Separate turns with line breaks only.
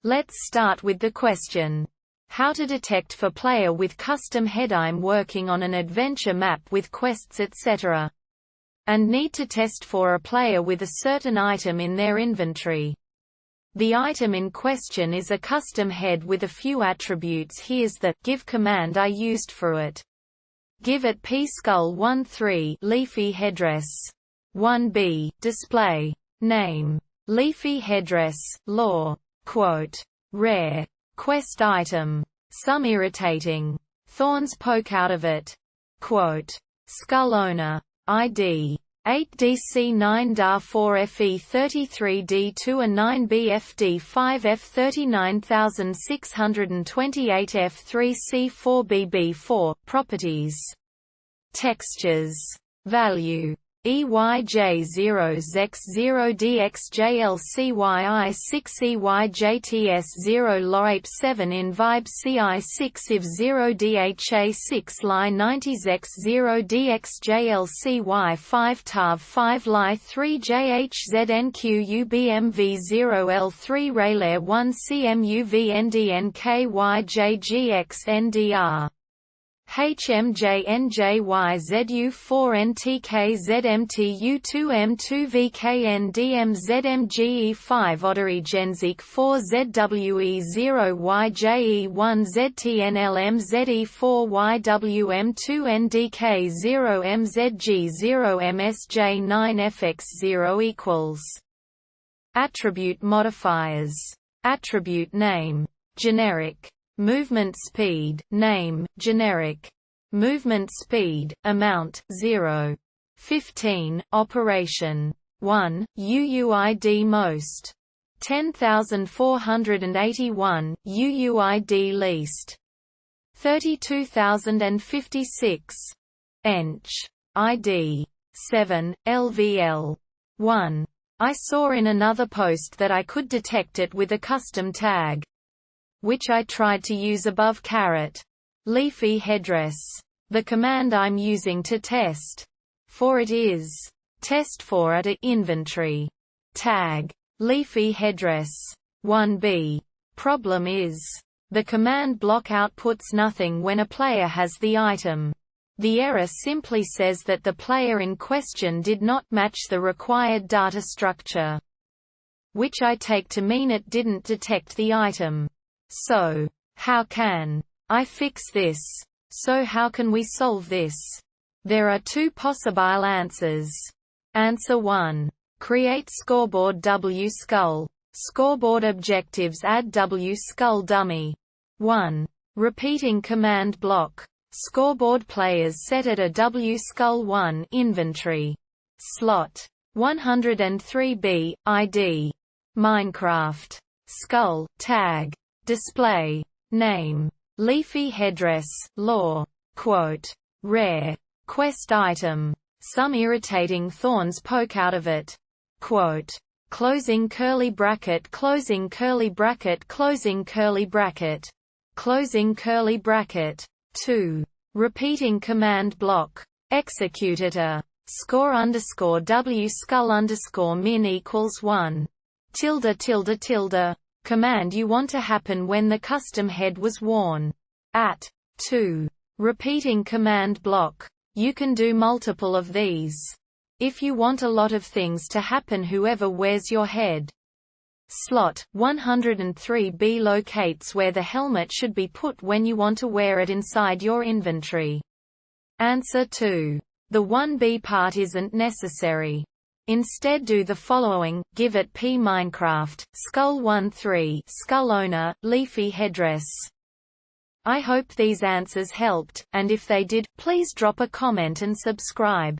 Let's start with the question. How to detect for player with custom head. I'm working on an adventure map with quests etc. and need to test for a player with a certain item in their inventory. The item in question is a custom head with a few attributes. Here's the give command I used for it. Give it p skull 13 leafy headdress. 1b display name leafy headdress lore quote rare quest item some irritating thorns poke out of it quote skull owner ID
8DC9-4FE339BFD5F39628F3C4BB4 Properties Textures Value EYJ0X0DXJLCYI6EYJTS0 LOAP7 in Vibe CI6 IV0DHA6 Li90X0DXJLCY5 TAV5 Li3JHZNQUBMV0L3 Raylair1 CMUVNDNKYJGXNDR HMJ NJY ZU4NTKZMTU2M2VKNDMZMGE5 Ottery Genzik 4ZWE0YJE1ZTNLMZE4YWM2NDK0MZG0MSJ9FX0 equals Attribute modifiers Attribute name generic Movement speed name generic Movement speed amount 0 15 operation 1 UUID most 10,481 UUID least 32,056 Ench ID 7 LVL 1 I saw in another post that I could detect it with a custom tag which I tried to use above carrot leafy headdress. The command I'm using to test for it is test for at a inventory tag leafy headdress 1b. Problem is the command block outputs nothing when a player has the item. The error simply says that the player in question did not match the required data structure, which I take to mean it didn't detect the item. So, how can I fix this? So how can we solve this? There are two possible answers. Answer 1. Create scoreboard W skull. Scoreboard objectives add W skull dummy. 1. Repeating command block. Scoreboard players set at a W skull 1 inventory. Slot 103B, ID. Minecraft. Skull, tag. Display. Name. Leafy headdress, lore. Quote. Rare. Quest item. Some irritating thorns poke out of it. Quote. Closing curly bracket closing curly bracket closing curly bracket. Closing curly bracket. 2. Repeating command block. Execute at a score underscore W skull underscore min equals 1. Tilde tilde tilde. Command you want to happen when the custom head was worn. At 2. Repeating command block. You can do multiple of these. If you want a lot of things to happen whoever wears your head. Slot 103B locates where the helmet should be put when you want to wear it inside your inventory. Answer 2. The 1B part isn't necessary. Instead do the following, give it p Minecraft, skull 13 skull owner, leafy headdress. I hope these answers helped, and if they did, please drop a comment and subscribe.